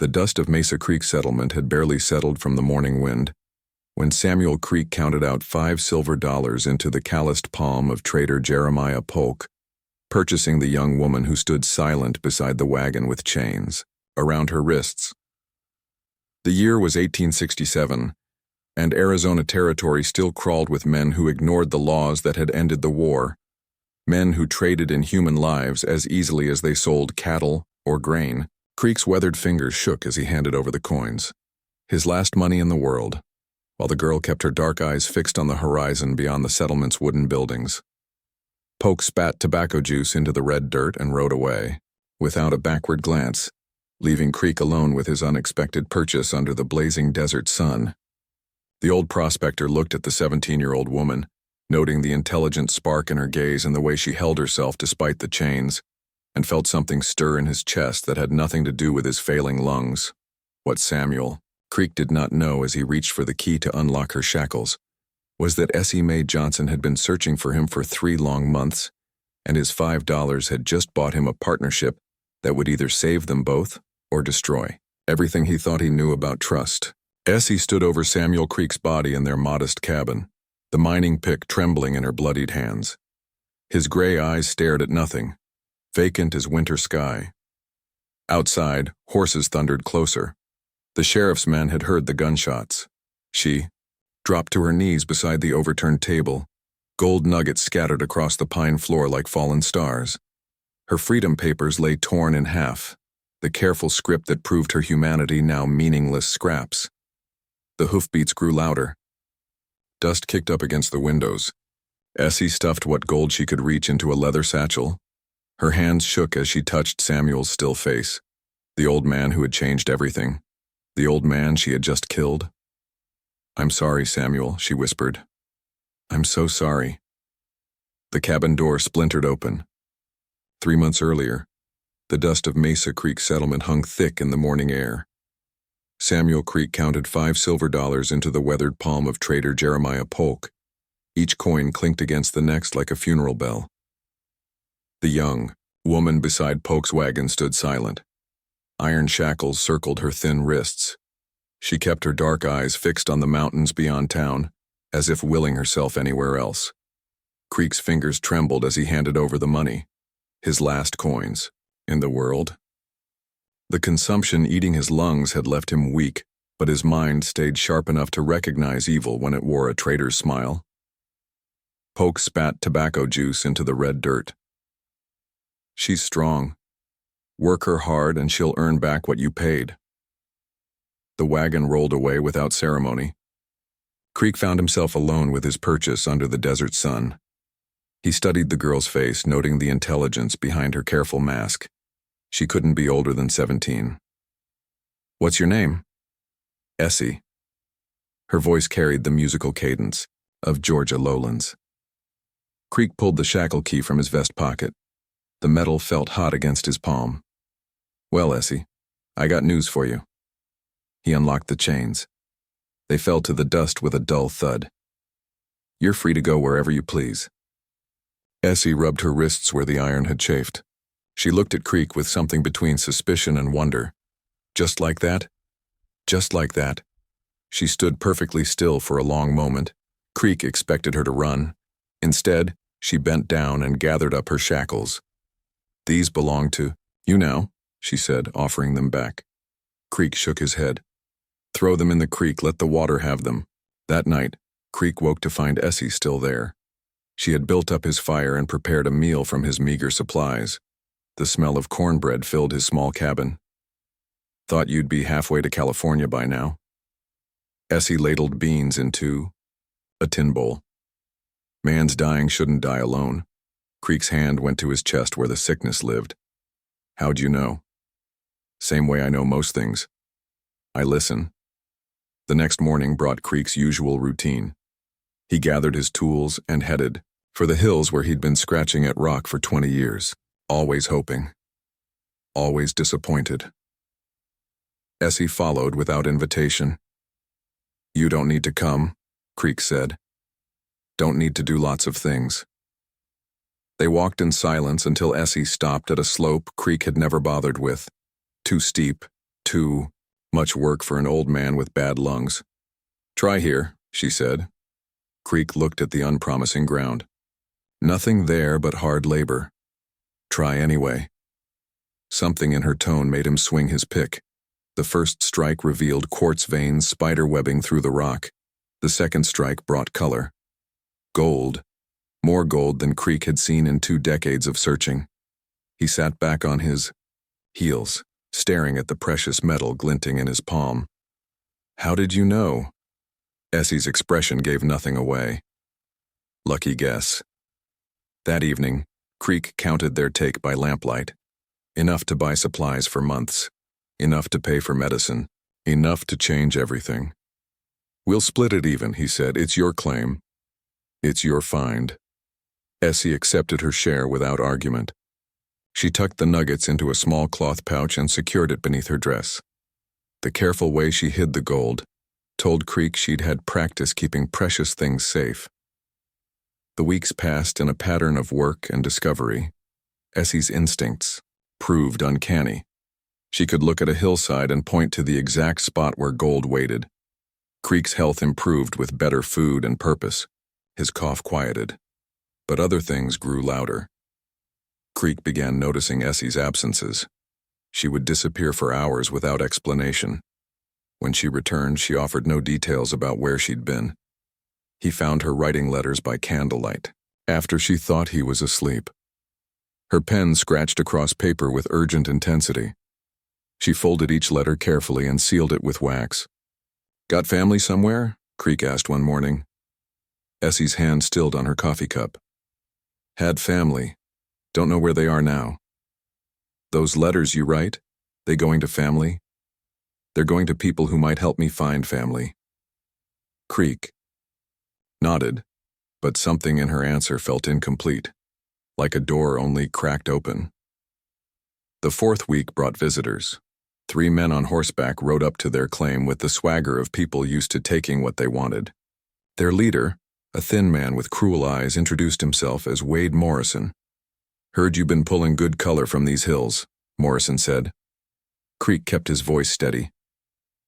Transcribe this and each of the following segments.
The dust of Mesa Creek settlement had barely settled from the morning wind when Samuel Creek counted out $5 into the calloused palm of trader Jeremiah Polk, purchasing the young woman who stood silent beside the wagon with chains around her wrists. The year was 1867, and Arizona Territory still crawled with men who ignored the laws that had ended the war, men who traded in human lives as easily as they sold cattle or grain. Creek's weathered fingers shook as he handed over the coins, his last money in the world, while the girl kept her dark eyes fixed on the horizon beyond the settlement's wooden buildings. Polk spat tobacco juice into the red dirt and rode away, without a backward glance, leaving Creek alone with his unexpected purchase under the blazing desert sun. The old prospector looked at the 17-year-old woman, noting the intelligent spark in her gaze and the way she held herself despite the chains, and felt something stir in his chest that had nothing to do with his failing lungs. What Samuel Creek did not know as he reached for the key to unlock her shackles was that Essie Mae Johnson had been searching for him for 3 long months, and his $5 had just bought him a partnership that would either save them both or destroy everything he thought he knew about trust. Essie stood over Samuel Creek's body in their modest cabin, the mining pick trembling in her bloodied hands. His gray eyes stared at nothing, vacant as winter sky. Outside, horses thundered closer. The sheriff's men had heard the gunshots. She dropped to her knees beside the overturned table, gold nuggets scattered across the pine floor like fallen stars. Her freedom papers lay torn in half, the careful script that proved her humanity now meaningless scraps. The hoofbeats grew louder. Dust kicked up against the windows. Essie stuffed what gold she could reach into a leather satchel. Her hands shook as she touched Samuel's still face, the old man who had changed everything, the old man she had just killed. "I'm sorry, Samuel," she whispered. "I'm so sorry." The cabin door splintered open. 3 months earlier, the dust of Mesa Creek settlement hung thick in the morning air. Samuel Creek counted $5 into the weathered palm of trader Jeremiah Polk. Each coin clinked against the next like a funeral bell. The young woman beside Polk's wagon stood silent. Iron shackles circled her thin wrists. She kept her dark eyes fixed on the mountains beyond town, as if willing herself anywhere else. Creek's fingers trembled as he handed over the money, his last coins in the world. The consumption eating his lungs had left him weak, but his mind stayed sharp enough to recognize evil when it wore a traitor's smile. Polk spat tobacco juice into the red dirt. "She's strong. Work her hard and she'll earn back what you paid." The wagon rolled away without ceremony. Creek found himself alone with his purchase under the desert sun. He studied the girl's face, noting the intelligence behind her careful mask. She couldn't be older than 17. "What's your name?" "Essie." Her voice carried the musical cadence of Georgia lowlands. Creek pulled the shackle key from his vest pocket. The metal felt hot against his palm. "Well, Essie, I got news for you." He unlocked the chains. They fell to the dust with a dull thud. "You're free to go wherever you please." Essie rubbed her wrists where the iron had chafed. She looked at Creek with something between suspicion and wonder. Just like that? Just like that. She stood perfectly still for a long moment. Creek expected her to run. Instead, she bent down and gathered up her shackles. "These belong to you now," she said, offering them back. Creek shook his head. "Throw them in the creek, let the water have them." That night, Creek woke to find Essie still there. She had built up his fire and prepared a meal from his meager supplies. The smell of cornbread filled his small cabin. "Thought you'd be halfway to California by now." Essie ladled beans into a tin bowl. "Man's dying shouldn't die alone." Creek's hand went to his chest where the sickness lived. "How'd you know?" "Same way I know most things. I listen." The next morning brought Creek's usual routine. He gathered his tools and headed for the hills where he'd been scratching at rock for 20 years, always hoping, always disappointed. Essie followed without invitation. "You don't need to come," Creek said. "Don't need to do lots of things." They walked in silence until Essie stopped at a slope Creek had never bothered with. Too steep, too much work for an old man with bad lungs. Try here, she said. Creek looked at the unpromising ground. Nothing there but hard labor. Try anyway. Something in her tone made him swing his pick. The first strike revealed quartz veins spider-webbing through the rock. The second strike brought color. Gold. More gold than Creek had seen in 2 decades of searching. He sat back on his heels, staring at the precious metal glinting in his palm. How did you know? Essie's expression gave nothing away. Lucky guess. That evening, Creek counted their take by lamplight. Enough to buy supplies for months. Enough to pay for medicine. Enough to change everything. We'll split it even, he said. It's your claim. It's your find. Essie accepted her share without argument. She tucked the nuggets into a small cloth pouch and secured it beneath her dress. The careful way she hid the gold told Creek she'd had practice keeping precious things safe. The weeks passed in a pattern of work and discovery. Essie's instincts proved uncanny. She could look at a hillside and point to the exact spot where gold waited. Creek's health improved with better food and purpose. His cough quieted. But other things grew louder. Creek began noticing Essie's absences. She would disappear for hours without explanation. When she returned, she offered no details about where she'd been. He found her writing letters by candlelight, after she thought he was asleep. Her pen scratched across paper with urgent intensity. She folded each letter carefully and sealed it with wax. Got family somewhere? Creek asked one morning. Essie's hand stilled on her coffee cup. Had family. Don't know where they are now. Those letters you write, they going to family? They're going to people who might help me find family. Creek nodded, but something in her answer felt incomplete, like a door only cracked open. The 4th week brought visitors. 3 men on horseback rode up to their claim with the swagger of people used to taking what they wanted. Their leader, a thin man with cruel eyes, introduced himself as Wade Morrison. Heard you've been pulling good color from these hills, Morrison said. Creek kept his voice steady.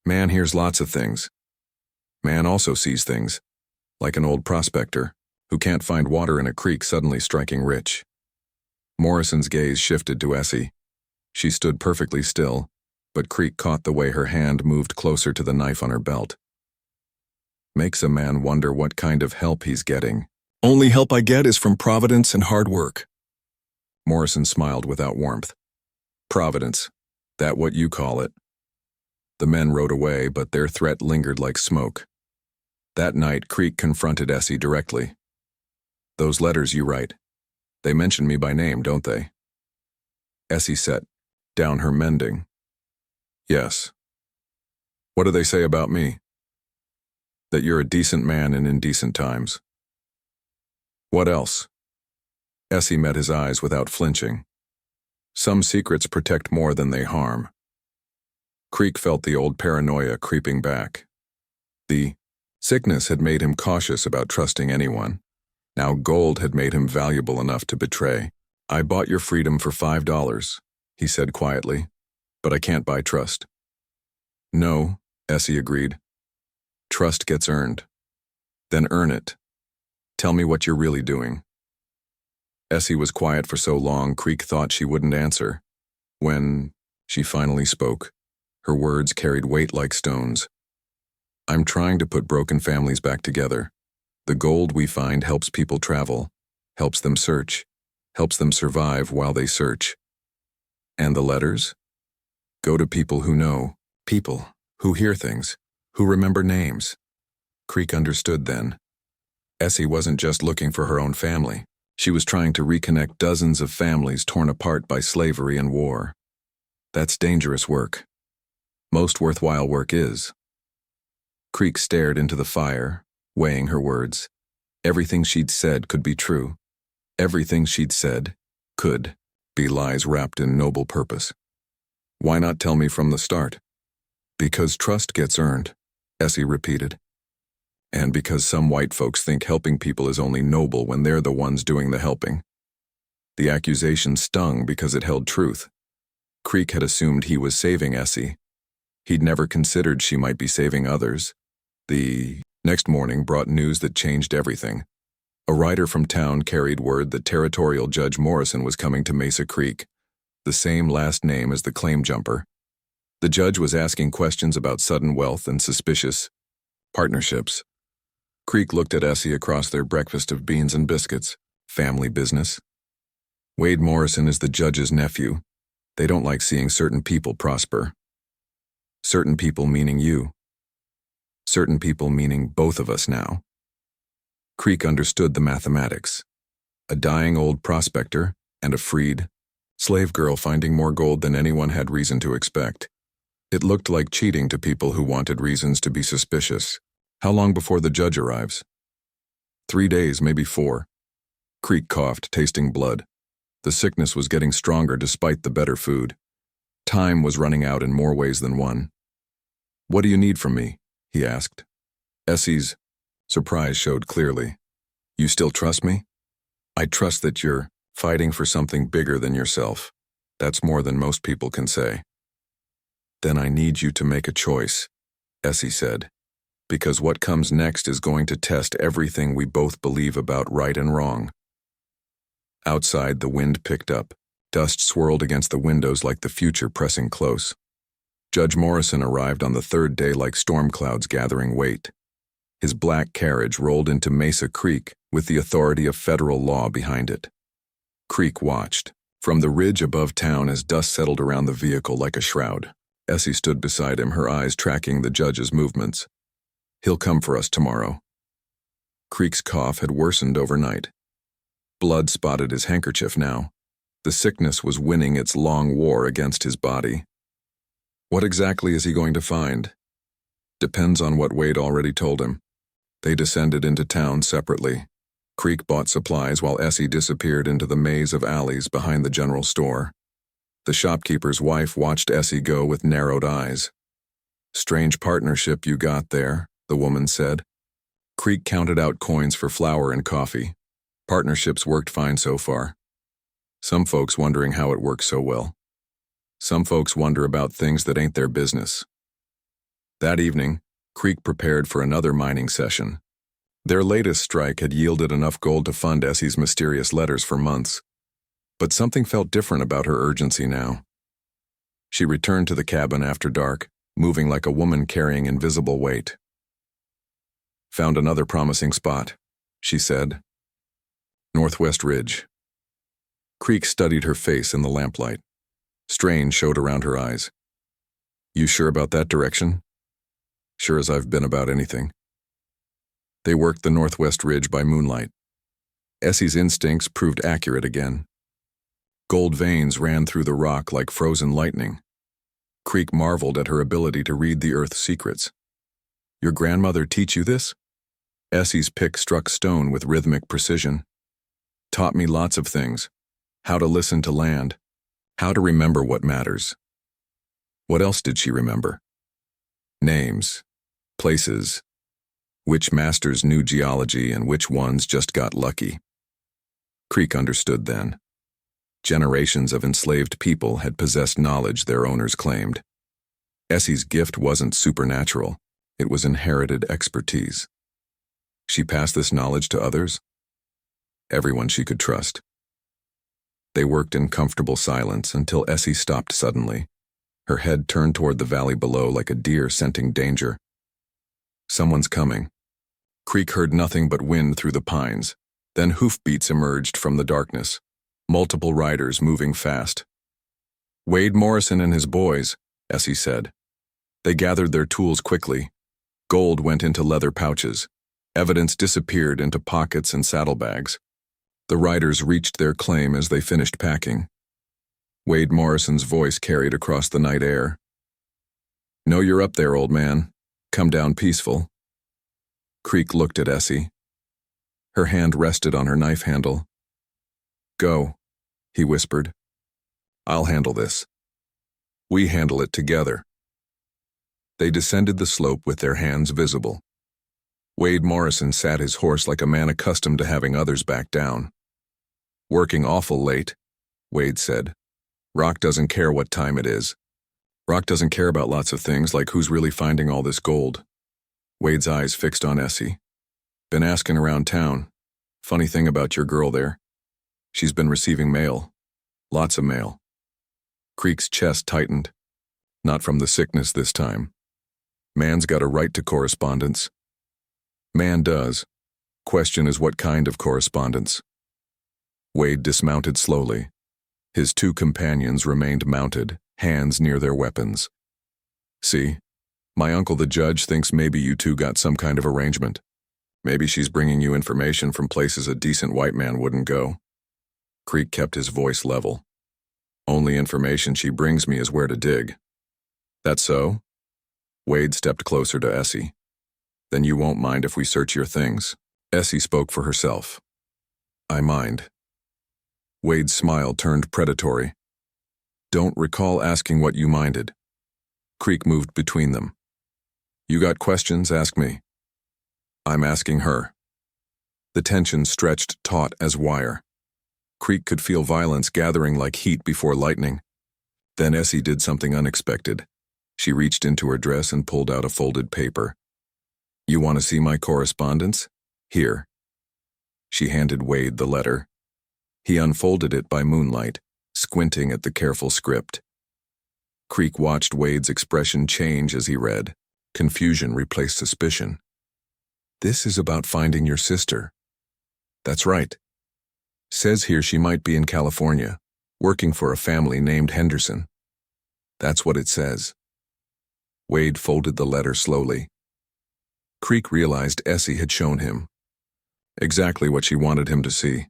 Man hears lots of things. Man also sees things, like an old prospector who can't find water in a creek suddenly striking rich. Morrison's gaze shifted to Essie. She stood perfectly still, but Creek caught the way her hand moved closer to the knife on her belt. Makes a man wonder what kind of help he's getting. Only help I get is from Providence and hard work. Morrison smiled without warmth. Providence, that what you call it. The men rode away, but their threat lingered like smoke. That night, Creek confronted Essie directly. Those letters you write, they mention me by name, don't they? Essie set down her mending. Yes. What do they say about me? That you're a decent man in indecent times. What else? Essie met his eyes without flinching. Some secrets protect more than they harm. Creek felt the old paranoia creeping back. The sickness had made him cautious about trusting anyone. Now gold had made him valuable enough to betray. I bought your freedom for $5, he said quietly, but I can't buy trust. No, Essie agreed. Trust gets earned. Then earn it. Tell me what you're really doing. Essie was quiet for so long, Creek thought she wouldn't answer. When she finally spoke, her words carried weight like stones. I'm trying to put broken families back together. The gold we find helps people travel, helps them search, helps them survive while they search. And the letters? Go to people who know, people who hear things, who remember names. Creek understood then. Essie wasn't just looking for her own family. She was trying to reconnect dozens of families torn apart by slavery and war. That's dangerous work. Most worthwhile work is. Creek stared into the fire, weighing her words. Everything she'd said could be true. Everything she'd said could be lies wrapped in noble purpose. Why not tell me from the start? Because trust gets earned, Essie repeated. And because some white folks think helping people is only noble when they're the ones doing the helping. The accusation stung because it held truth. Creek had assumed he was saving Essie, He'd never considered she might be saving others. The next morning brought news that changed everything. A rider from town carried word that Territorial Judge Morrison was coming to Mesa Creek, the same last name as the claim jumper. The judge was asking questions about sudden wealth and suspicious partnerships. Creek looked at Essie across their breakfast of beans and biscuits. Family business. Wade Morrison is the judge's nephew. They don't like seeing certain people prosper. Certain people meaning you. Certain people meaning both of us now. Creek understood the mathematics. A dying old prospector and a freed slave girl finding more gold than anyone had reason to expect. It looked like cheating to people who wanted reasons to be suspicious. How long before the judge arrives? 3 days, maybe 4. Creek coughed, tasting blood. The sickness was getting stronger despite the better food. Time was running out in more ways than one. "What do you need from me?" he asked. Essie's surprise showed clearly. "You still trust me?" "I trust that you're fighting for something bigger than yourself. That's more than most people can say." "Then I need you to make a choice," Essie said, "because what comes next is going to test everything we both believe about right and wrong." Outside, the wind picked up. Dust swirled against the windows like the future pressing close. Judge Morrison arrived on the 3rd day like storm clouds gathering weight. His black carriage rolled into Mesa Creek with the authority of federal law behind it. Creek watched from the ridge above town as dust settled around the vehicle like a shroud. Essie stood beside him, her eyes tracking the judge's movements. "He'll come for us tomorrow." Creek's cough had worsened overnight. Blood spotted his handkerchief now. The sickness was winning its long war against his body. What exactly is he going to find? Depends on what Wade already told him. They descended into town separately. Creek bought supplies while Essie disappeared into the maze of alleys behind the general store. The shopkeeper's wife watched Essie go with narrowed eyes. "Strange partnership you got there," the woman said. Creek counted out coins for flour and coffee. Partnerships worked fine so far. Some folks wondering how it works so well. Some folks wonder about things that ain't their business. That evening, Creek prepared for another mining session. Their latest strike had yielded enough gold to fund Essie's mysterious letters for months. But something felt different about her urgency now. She returned to the cabin after dark, moving like a woman carrying invisible weight. "Found another promising spot," she said. "Northwest Ridge." Creek studied her face in the lamplight. Strain showed around her eyes. "You sure about that direction?" "Sure as I've been about anything." They worked the Northwest Ridge by moonlight. Essie's instincts proved accurate again. Gold veins ran through the rock like frozen lightning. Creek marveled at her ability to read the earth's secrets. "Your grandmother teach you this?" Essie's pick struck stone with rhythmic precision. "Taught me lots of things. How to listen to land. How to remember what matters." What else did she remember? Names. Places. Which masters knew geology and which ones just got lucky. Creek understood then. Generations of enslaved people had possessed knowledge their owners claimed. Essie's gift wasn't supernatural. It was inherited expertise. She passed this knowledge to others? Everyone she could trust. They worked in comfortable silence until Essie stopped suddenly. Her head turned toward the valley below like a deer scenting danger. Someone's coming. Creek heard nothing but wind through the pines. Then hoofbeats emerged from the darkness. Multiple riders moving fast. "Wade Morrison and his boys," Essie said. They gathered their tools quickly. Gold went into leather pouches. Evidence disappeared into pockets and saddlebags. The riders reached their claim as they finished packing. Wade Morrison's voice carried across the night air. "Know you're up there, old man. Come down peaceful." Creek looked at Essie. Her hand rested on her knife handle. "Go," he whispered. "I'll handle this. We handle it together." They descended the slope with their hands visible. Wade Morrison sat his horse like a man accustomed to having others back down. "Working awful late," Wade said. "Rock doesn't care what time it is. Rock doesn't care about lots of things, like who's really finding all this gold. Wade's eyes fixed on Essie. Been asking around town. Funny thing about your girl there. She's been receiving mail. Lots of mail. Creek's chest tightened. Not from the sickness this time. Man's got a right to correspondence. Man does. Question is what kind of correspondence. Wade dismounted slowly. His two companions remained mounted, hands near their weapons. See, my uncle the judge thinks maybe you two got some kind of arrangement. Maybe she's bringing you information from places a decent white man wouldn't go. Creek kept his voice level. Only information she brings me is where to dig. That so? Wade stepped closer to Essie. Then you won't mind if we search your things. Essie spoke for herself. I mind. Wade's smile turned predatory. Don't recall asking what you minded. Creek moved between them. You got questions, ask me. I'm asking her. The tension stretched taut as wire. Creek could feel violence gathering like heat before lightning. Then Essie did something unexpected. She reached into her dress and pulled out a folded paper. You want to see my correspondence? Here. She handed Wade the letter. He unfolded it by moonlight, squinting at the careful script. Creek watched Wade's expression change as he read. Confusion replaced suspicion. This is about finding your sister. That's right. Says here she might be in California, working for a family named Henderson. That's what it says. Wade folded the letter slowly. Creek realized Essie had shown him exactly what she wanted him to see.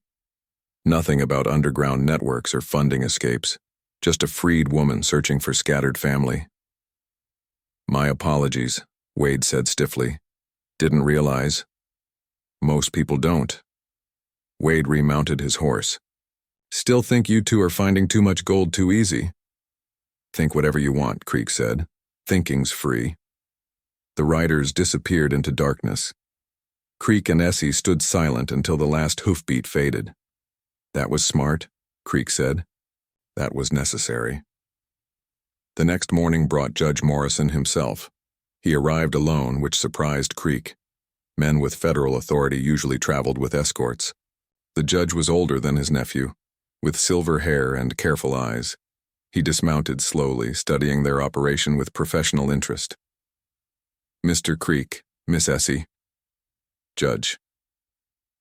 Nothing about underground networks or funding escapes, just a freed woman searching for scattered family. My apologies, Wade said stiffly. Didn't realize. Most people don't. Wade remounted his horse. Still think you two are finding too much gold too easy? Think whatever you want, Creek said. Thinking's free. The riders disappeared into darkness. Creek and Essie stood silent until the last hoofbeat faded. That was smart, Creek said. That was necessary. The next morning brought Judge Morrison himself. He arrived alone, which surprised Creek. Men with federal authority usually traveled with escorts. The judge was older than his nephew, with silver hair and careful eyes. He dismounted slowly, studying their operation with professional interest. Mr. Creek, Miss Essie. Judge.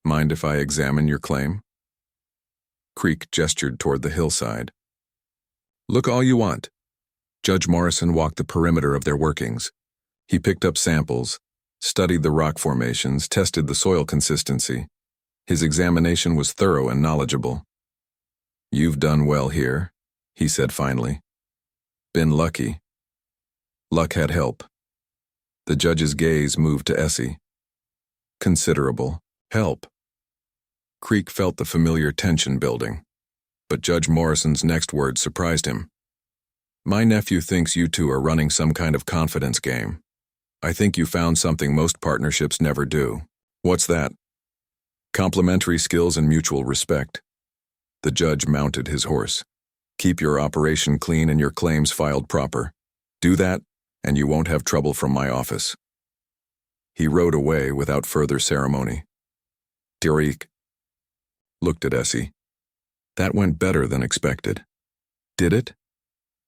Mind if I examine your claim? Creek gestured toward the hillside. Look all you want. Judge Morrison walked the perimeter of their workings. He picked up samples, studied the rock formations, tested the soil consistency. His examination was thorough and knowledgeable. You've done well here, he said finally. Been lucky. Luck had help. The judge's gaze moved to Essie. Considerable help. Creek felt the familiar tension building, but Judge Morrison's next words surprised him. My nephew thinks you two are running some kind of confidence game. I think you found something most partnerships never do. What's that? Complementary skills and mutual respect. The judge mounted his horse. Keep your operation clean and your claims filed proper. Do that, and you won't have trouble from my office. He rode away without further ceremony. Derek looked at Essie. That went better than expected. Did it?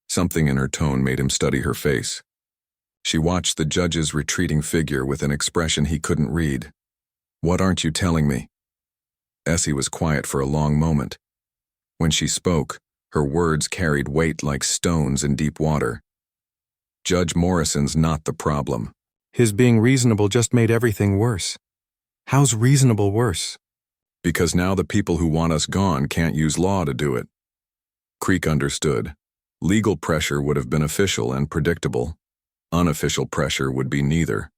Something in her tone made him study her face. She watched the judge's retreating figure with an expression he couldn't read. What aren't you telling me? Essie was quiet for a long moment. When she spoke, her words carried weight like stones in deep water. Judge Morrison's not the problem. His being reasonable just made everything worse. How's reasonable worse? Because now the people who want us gone can't use law to do it. Creek understood. Legal pressure would have been official and predictable. Unofficial pressure would be neither.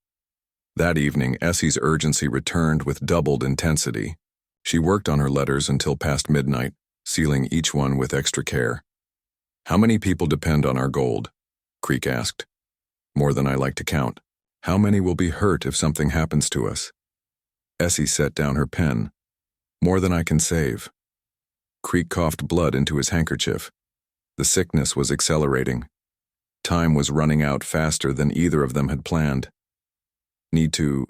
That evening, Essie's urgency returned with doubled intensity. She worked on her letters until past midnight, sealing each one with extra care. How many people depend on our gold? Creek asked. More than I like to count. How many will be hurt if something happens to us? Essie set down her pen. More than I can save. Creek coughed blood into his handkerchief. The sickness was accelerating. Time was running out faster than either of them had planned. "Need to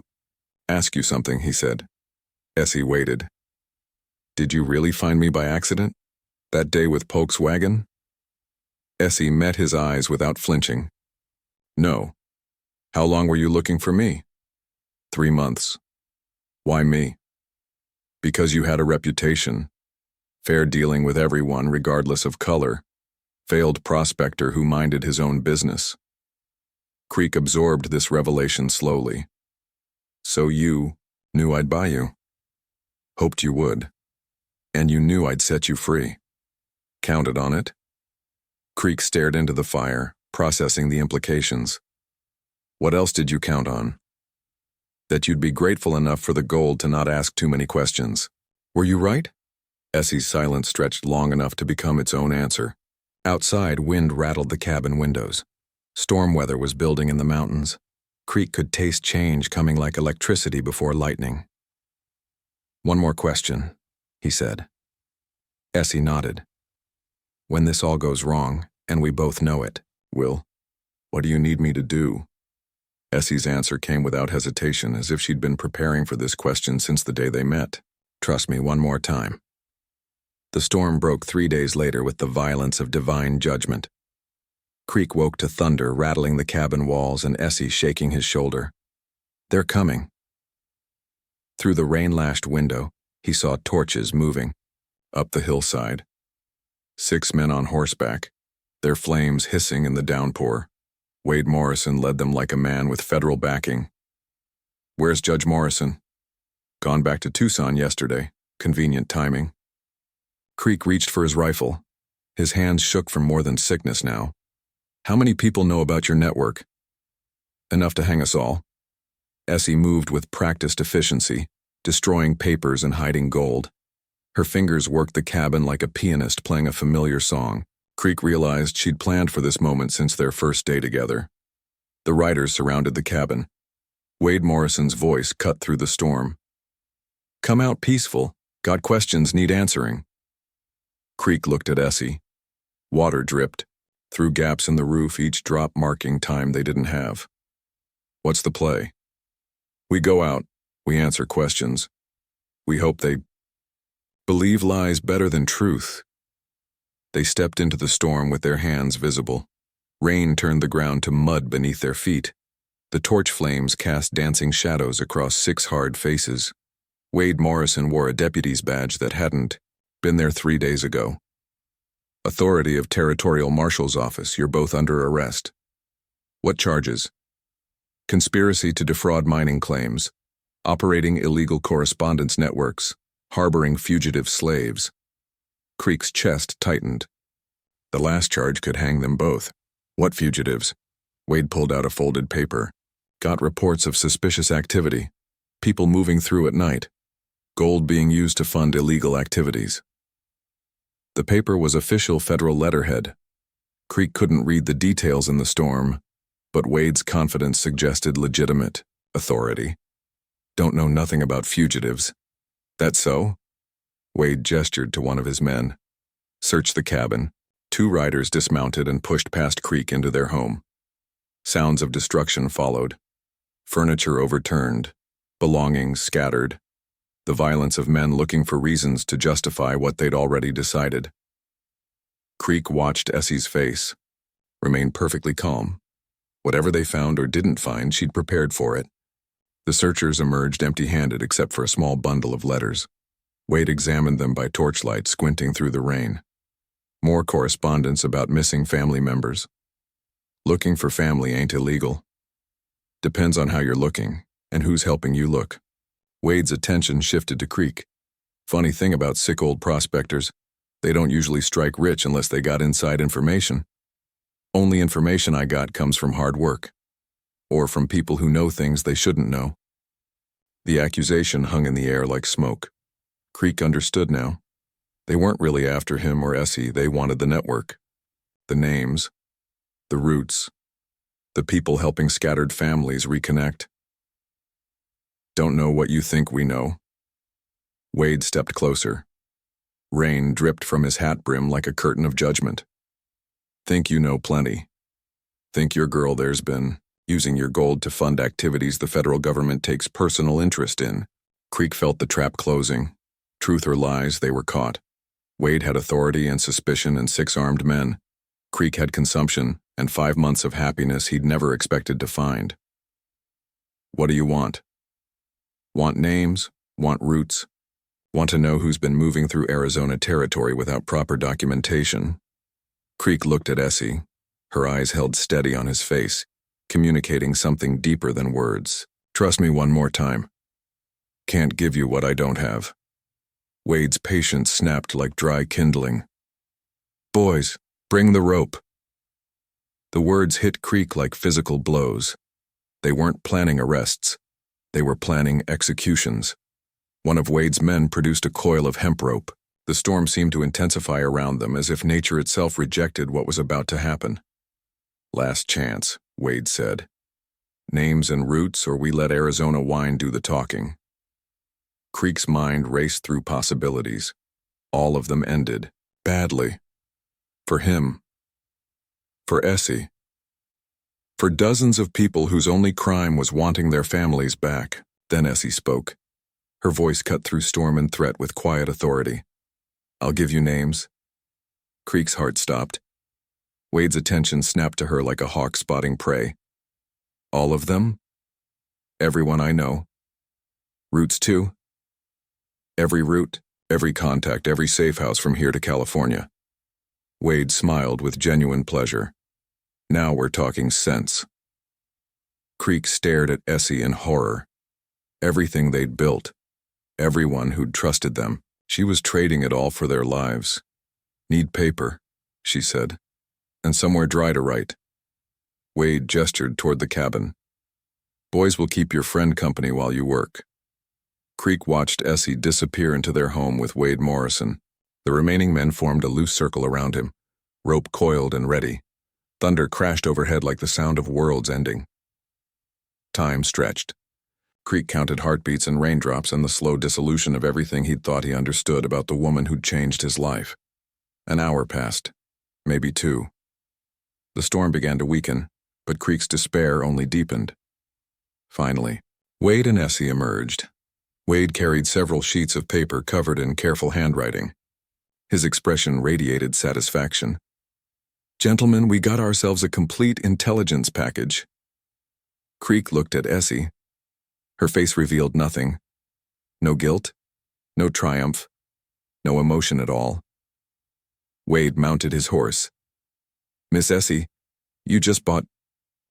ask you something," he said. Essie waited. "Did you really find me by accident? That day with Polk's wagon?" Essie met his eyes without flinching. "No. How long were you looking for me?" 3 months. "Why me?" "Because you had a reputation. Fair dealing with everyone regardless of color. Failed prospector who minded his own business." Creek absorbed this revelation slowly. "So you knew I'd buy you?" "Hoped you would. And you knew I'd set you free." "Counted on it?" Creek stared into the fire, processing the implications. "What else did you count on?" "That you'd be grateful enough for the gold to not ask too many questions." "Were you right?" Essie's silence stretched long enough to become its own answer. Outside, wind rattled the cabin windows. Storm weather was building in the mountains. Creek could taste change coming like electricity before lightning. "One more question," he said. Essie nodded. "When this all goes wrong, and we both know it, what do you need me to do?" Essie's answer came without hesitation, as if she'd been preparing for this question since the day they met. "Trust me one more time." The storm broke 3 days later with the violence of divine judgment. Creek woke to thunder rattling the cabin walls and Essie shaking his shoulder. "They're coming." Through the rain-lashed window, he saw torches moving. Up the hillside. 6 men on horseback, their flames hissing in the downpour. Wade Morrison led them like a man with federal backing. "Where's Judge Morrison?" "Gone back to Tucson yesterday. Convenient timing." Creek reached for his rifle. His hands shook from more than sickness now. "How many people know about your network?" "Enough to hang us all." Essie moved with practiced efficiency, destroying papers and hiding gold. Her fingers worked the cabin like a pianist playing a familiar song. Creek realized she'd planned for this moment since their first day together. The riders surrounded the cabin. Wade Morrison's voice cut through the storm. "Come out peaceful. Got questions need answering." Creek looked at Essie. Water dripped, through gaps in the roof, each drop marking time they didn't have. "What's the play?" "We go out. We answer questions. We hope they believe lies better than truth." They stepped into the storm with their hands visible. Rain turned the ground to mud beneath their feet. The torch flames cast dancing shadows across 6 hard faces. Wade Morrison wore a deputy's badge that hadn't been there 3 days ago. "Authority of Territorial Marshal's Office, you're both under arrest." "What charges?" "Conspiracy to defraud mining claims, operating illegal correspondence networks, harboring fugitive slaves." Creek's chest tightened. The last charge could hang them both. "What fugitives?" Wade pulled out a folded paper. "Got reports of suspicious activity. People moving through at night. Gold being used to fund illegal activities." The paper was official federal letterhead. Creek couldn't read the details in the storm, but Wade's confidence suggested legitimate authority. "Don't know nothing about fugitives." "That so?" Wade gestured to one of his men. "Search the cabin." 2 riders dismounted and pushed past Creek into their home. Sounds of destruction followed. Furniture overturned, belongings scattered. The violence of men looking for reasons to justify what they'd already decided. Creek watched Essie's face, remained perfectly calm. Whatever they found or didn't find, she'd prepared for it. The searchers emerged empty-handed except for a small bundle of letters. Wade examined them by torchlight, squinting through the rain. More correspondence about missing family members. Looking for family ain't illegal. Depends on how you're looking and who's helping you look. Wade's attention shifted to Creek. Funny thing about sick old prospectors, they don't usually strike rich unless they got inside information. Only information I got comes from hard work, or from people who know things they shouldn't know. The accusation hung in the air like smoke. Creek understood now. They weren't really after him or Essie, they wanted the network. The names, the roots, the people helping scattered families reconnect. "Don't know what you think we know." Wade stepped closer. Rain dripped from his hat brim like a curtain of judgment. "Think you know plenty. Think your girl there's been using your gold to fund activities the federal government takes personal interest in. Creek felt the trap closing. Truth or lies, they were caught. Wade had authority and suspicion and 6 armed men. Creek had consumption and 5 months of happiness he'd never expected to find. What do you want? Want names? Want routes? Want to know who's been moving through Arizona territory without proper documentation? Creek looked at Essie. Her eyes held steady on his face, communicating something deeper than words. Trust me one more time. Can't give you what I don't have. Wade's patience snapped like dry kindling. Boys, bring the rope. The words hit Creek like physical blows. They weren't planning arrests. They were planning executions. One of Wade's men produced a coil of hemp rope. The storm seemed to intensify around them as if nature itself rejected what was about to happen. Last chance, Wade said. Names and routes, or we let Arizona wine do the talking. Creek's mind raced through possibilities. All of them ended, badly. For him. For Essie. For dozens of people whose only crime was wanting their families back. Then Essie spoke. Her voice cut through storm and threat with quiet authority. I'll give you names. Creek's heart stopped. Wade's attention snapped to her like a hawk spotting prey. All of them? Everyone I know. Routes too? Every route, every contact, every safe house from here to California. Wade smiled with genuine pleasure. Now we're talking sense. Creek stared at Essie in horror. Everything they'd built, everyone who'd trusted them, she was trading it all for their lives. Need paper, she said, and somewhere dry to write. Wade gestured toward the cabin. Boys will keep your friend company while you work. Creek watched Essie disappear into their home with Wade Morrison. The remaining men formed a loose circle around him, rope coiled and ready. Thunder crashed overhead like the sound of worlds ending. Time stretched. Creek counted heartbeats and raindrops and the slow dissolution of everything he'd thought he understood about the woman who'd changed his life. An hour passed, maybe 2. The storm began to weaken, but Creek's despair only deepened. Finally, Wade and Essie emerged. Wade carried several sheets of paper covered in careful handwriting. His expression radiated satisfaction. Gentlemen, we got ourselves a complete intelligence package. Creek looked at Essie. Her face revealed nothing. No guilt, no triumph, no emotion at all. Wade mounted his horse. Miss Essie, you just bought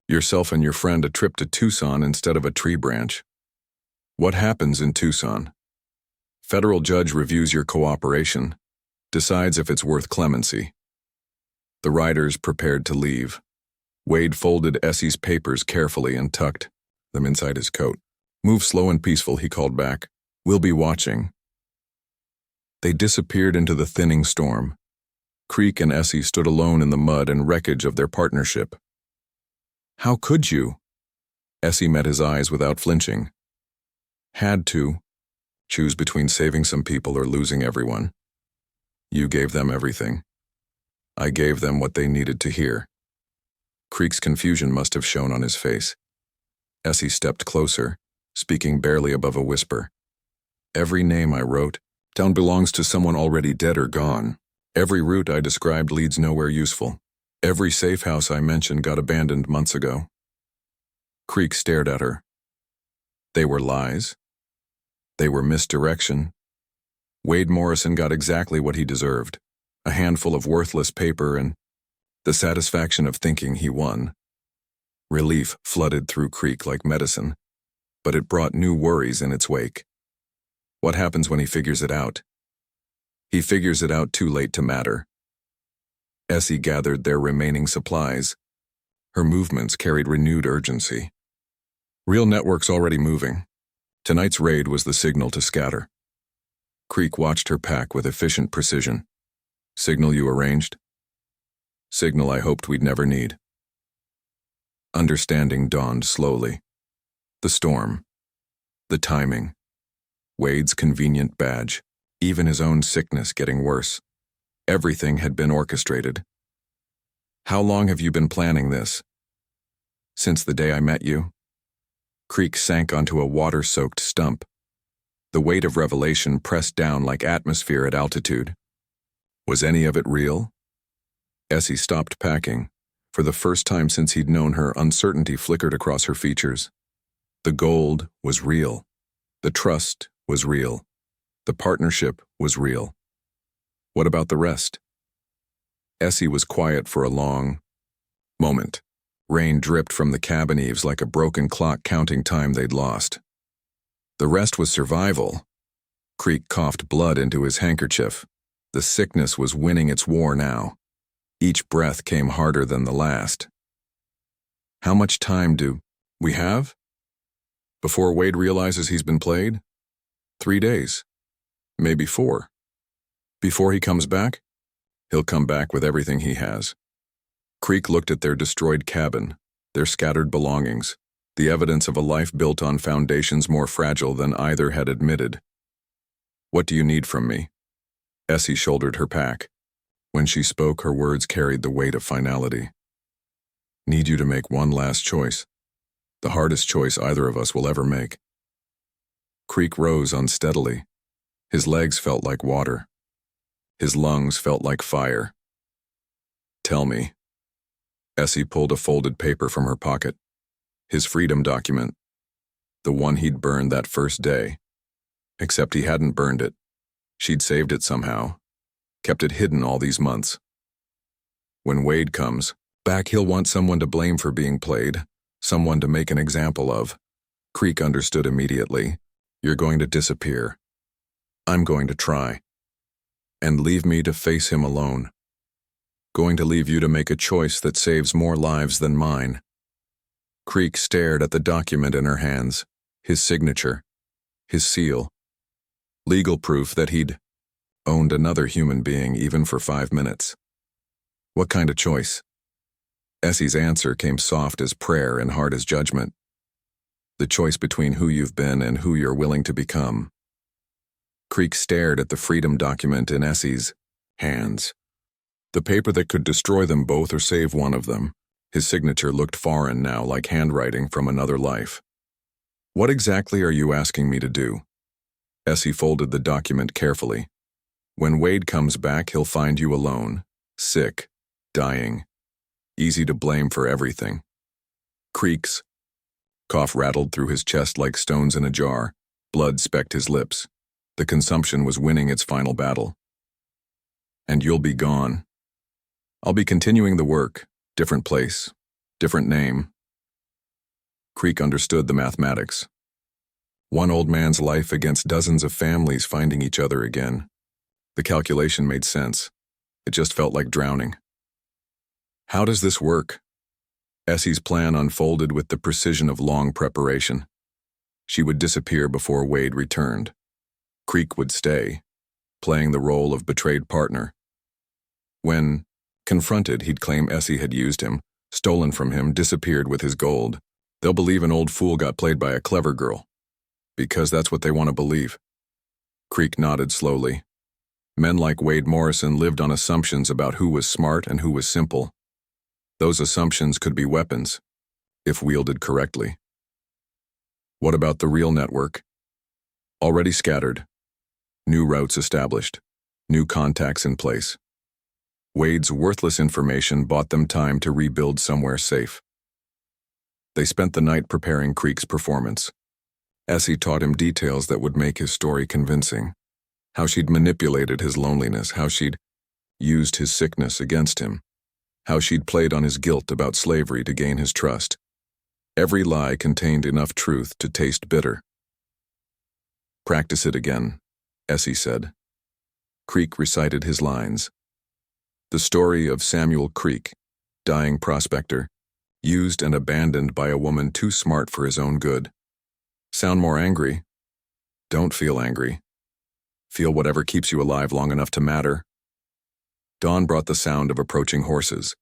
yourself and your friend a trip to Tucson instead of a tree branch. What happens in Tucson? Federal judge reviews your cooperation, decides if it's worth clemency. The riders prepared to leave. Wade folded Essie's papers carefully and tucked them inside his coat. Move slow and peaceful, he called back. We'll be watching. They disappeared into the thinning storm. Creek and Essie stood alone in the mud and wreckage of their partnership. How could you? Essie met his eyes without flinching. Had to. Choose between saving some people or losing everyone. You gave them everything. I gave them what they needed to hear. Creek's confusion must have shown on his face. Essie stepped closer, speaking barely above a whisper. Every name I wrote down belongs to someone already dead or gone. Every route I described leads nowhere useful. Every safe house I mentioned got abandoned months ago. Creek stared at her. They were lies. They were misdirection. Wade Morrison got exactly what he deserved. A handful of worthless paper and the satisfaction of thinking he won. Relief flooded through Creek like medicine, but it brought new worries in its wake. What happens when he figures it out? He figures it out too late to matter. Essie gathered their remaining supplies. Her movements carried renewed urgency. Real network's already moving. Tonight's raid was the signal to scatter. Creek watched her pack with efficient precision. Signal you arranged? Signal I hoped we'd never need. Understanding dawned slowly. The storm. The timing. Wade's convenient badge. Even his own sickness getting worse. Everything had been orchestrated. How long have you been planning this? Since the day I met you. Creek sank onto a water-soaked stump. The weight of revelation pressed down like atmosphere at altitude. Was any of it real? Essie stopped packing. For the first time since he'd known her, uncertainty flickered across her features. The gold was real. The trust was real. The partnership was real. What about the rest? Essie was quiet for a long moment. Rain dripped from the cabin eaves like a broken clock counting time they'd lost. The rest was survival. Creek coughed blood into his handkerchief. The sickness was winning its war now. Each breath came harder than the last. How much time do we have? Before Wade realizes he's been played? 3 days. Maybe 4. Before he comes back? He'll come back with everything he has. Creek looked at their destroyed cabin, their scattered belongings, the evidence of a life built on foundations more fragile than either had admitted. What do you need from me? Essie shouldered her pack. When she spoke, her words carried the weight of finality. Need you to make one last choice. The hardest choice either of us will ever make. Creek rose unsteadily. His legs felt like water. His lungs felt like fire. Tell me. Essie pulled a folded paper from her pocket. His freedom document. The one he'd burned that first day. Except he hadn't burned it. She'd saved it somehow. Kept it hidden all these months. When Wade comes back, he'll want someone to blame for being played, someone to make an example of. Creek understood immediately. You're going to disappear. I'm going to try. And leave me to face him alone. Going to leave you to make a choice that saves more lives than mine. Creek stared at the document in her hands, his signature, his seal. Legal proof that he'd owned another human being even for 5 minutes. What kind of choice? Essie's answer came soft as prayer and hard as judgment. The choice between who you've been and who you're willing to become. Creek stared at the freedom document in Essie's hands. The paper that could destroy them both or save one of them. His signature looked foreign now, like handwriting from another life. What exactly are you asking me to do? Essie folded the document carefully. When Wade comes back, he'll find you alone, sick, dying, easy to blame for everything. Creek's cough rattled through his chest like stones in a jar. Blood specked his lips. The consumption was winning its final battle. And you'll be gone. I'll be continuing the work, different place, different name. Creek understood the mathematics. One old man's life against dozens of families finding each other again. The calculation made sense. It just felt like drowning. How does this work? Essie's plan unfolded with the precision of long preparation. She would disappear before Wade returned. Creek would stay, playing the role of betrayed partner. When confronted, he'd claim Essie had used him, stolen from him, disappeared with his gold. They'll believe an old fool got played by a clever girl. Because that's what they want to believe. Creek nodded slowly. Men like Wade Morrison lived on assumptions about who was smart and who was simple. Those assumptions could be weapons, if wielded correctly. What about the real network? Already scattered. New routes established. New contacts in place. Wade's worthless information bought them time to rebuild somewhere safe. They spent the night preparing Creek's performance. Essie taught him details that would make his story convincing. How she'd manipulated his loneliness, how she'd used his sickness against him, how she'd played on his guilt about slavery to gain his trust. Every lie contained enough truth to taste bitter. Practice it again, Essie said. Creek recited his lines. The story of Samuel Creek, dying prospector, used and abandoned by a woman too smart for his own good. Sound more angry? Don't feel angry. Feel whatever keeps you alive long enough to matter. Dawn brought the sound of approaching horses.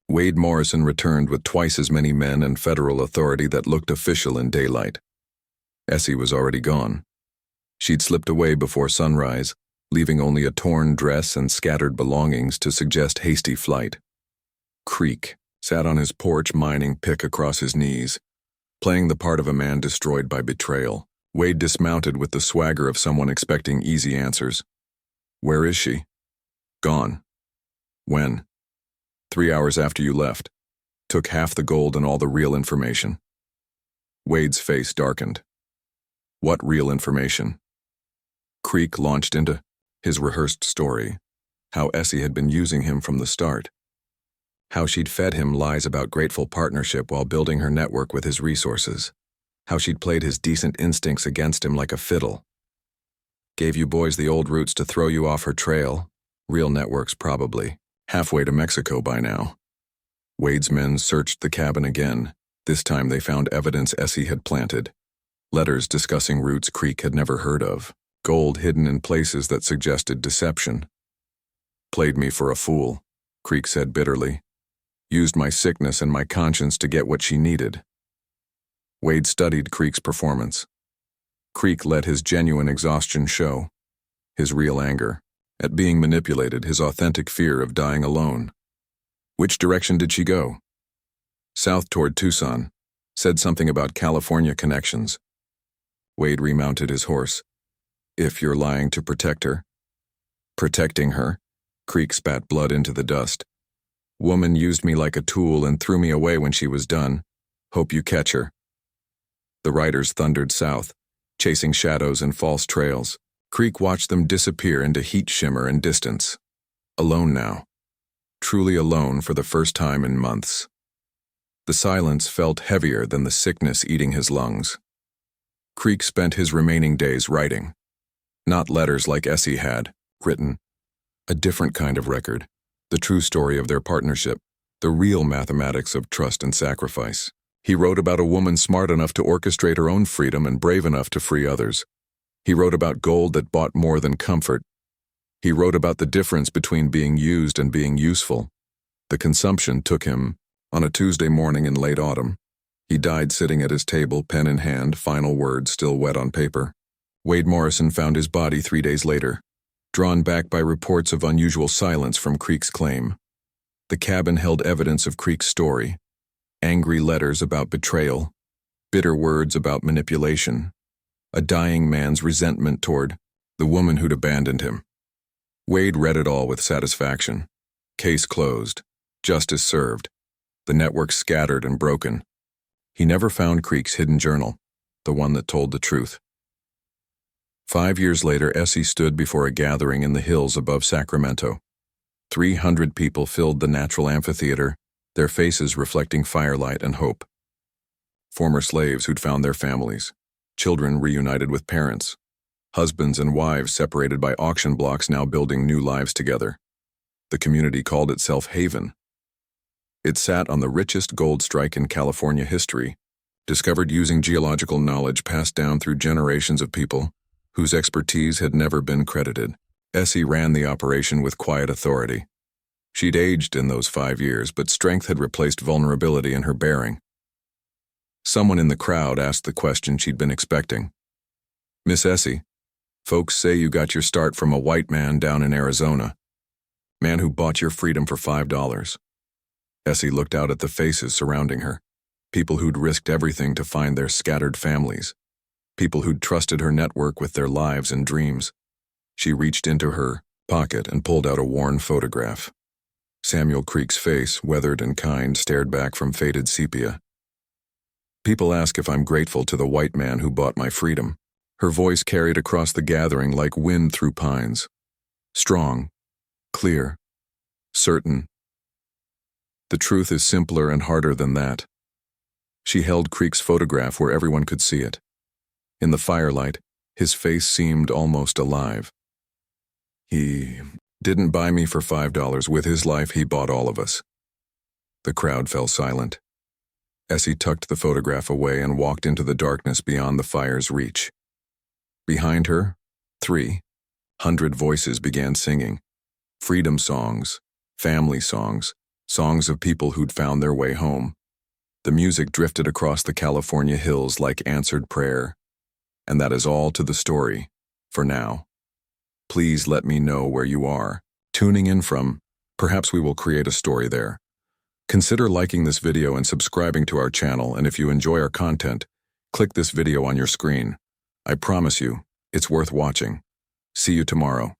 Wade Morrison returned with twice as many men and federal authority that looked official in daylight. Essie was already gone. She'd slipped away before sunrise, leaving only a torn dress and scattered belongings to suggest hasty flight. Creek sat on his porch mining pick across his knees, playing the part of a man destroyed by betrayal. Wade dismounted with the swagger of someone expecting easy answers. Where is she? Gone. When? 3 hours after you left. Took half the gold and all the real information. Wade's face darkened. What real information? Creek launched into his rehearsed story, how Essie had been using him from the start, how she'd fed him lies about grateful partnership while building her network with his resources, how she'd played his decent instincts against him like a fiddle. Gave you boys the old routes to throw you off her trail, real networks probably, halfway to Mexico by now. Wade's men searched the cabin again. This time they found evidence Essie had planted. Letters discussing routes Creek had never heard of. Gold hidden in places that suggested deception. Played me for a fool, Creek said bitterly. Used my sickness and my conscience to get what she needed. Wade studied Creek's performance. Creek let his genuine exhaustion show. His real anger at being manipulated, his authentic fear of dying alone. Which direction did she go? South toward Tucson. Said something about California connections. Wade remounted his horse. If you're lying to protect her. Protecting her? Creek spat blood into the dust. Woman used me like a tool and threw me away when she was done. Hope you catch her. The riders thundered south, chasing shadows and false trails. Creek watched them disappear into heat shimmer and distance. Alone now. Truly alone for the first time in months. The silence felt heavier than the sickness eating his lungs. Creek spent his remaining days writing. Not letters like Essie had written. A different kind of record. The true story of their partnership. The real mathematics of trust and sacrifice. He wrote about a woman smart enough to orchestrate her own freedom and brave enough to free others. He wrote about gold that bought more than comfort. He wrote about the difference between being used and being useful. The consumption took him on a Tuesday morning in late autumn. He died sitting at his table, pen in hand, final words still wet on paper. Wade Morrison found his body 3 days later, drawn back by reports of unusual silence from Creek's claim. The cabin held evidence of Creek's story. Angry letters about betrayal, bitter words about manipulation, a dying man's resentment toward the woman who'd abandoned him. Wade read it all with satisfaction. Case closed. Justice served. The network scattered and broken. He never found Creek's hidden journal, the one that told the truth. 5 years later, Essie stood before a gathering in the hills above Sacramento. 300 people filled the natural amphitheater, their faces reflecting firelight and hope. Former slaves who'd found their families, children reunited with parents, husbands and wives separated by auction blocks now building new lives together. The community called itself Haven. It sat on the richest gold strike in California history, discovered using geological knowledge passed down through generations of people whose expertise had never been credited. Essie ran the operation with quiet authority. She'd aged in those 5 years, but strength had replaced vulnerability in her bearing. Someone in the crowd asked the question she'd been expecting. Miss Essie, folks say you got your start from a white man down in Arizona. Man who bought your freedom for $5. Essie looked out at the faces surrounding her. People who'd risked everything to find their scattered families. People who'd trusted her network with their lives and dreams. She reached into her pocket and pulled out a worn photograph. Samuel Creek's face, weathered and kind, stared back from faded sepia. People ask if I'm grateful to the white man who bought my freedom. Her voice carried across the gathering like wind through pines. Strong, clear, certain. The truth is simpler and harder than that. She held Creek's photograph where everyone could see it. In the firelight, his face seemed almost alive. He didn't buy me for $5. With his life, he bought all of us. The crowd fell silent. Essie tucked the photograph away and walked into the darkness beyond the fire's reach. Behind her, 300 voices began singing. Freedom songs, family songs, songs of people who'd found their way home. The music drifted across the California hills like answered prayer. And that is all to the story, for now. Please let me know where you are, tuning in from. Perhaps we will create a story there. Consider liking this video and subscribing to our channel, and if you enjoy our content, click this video on your screen. I promise you, it's worth watching. See you tomorrow.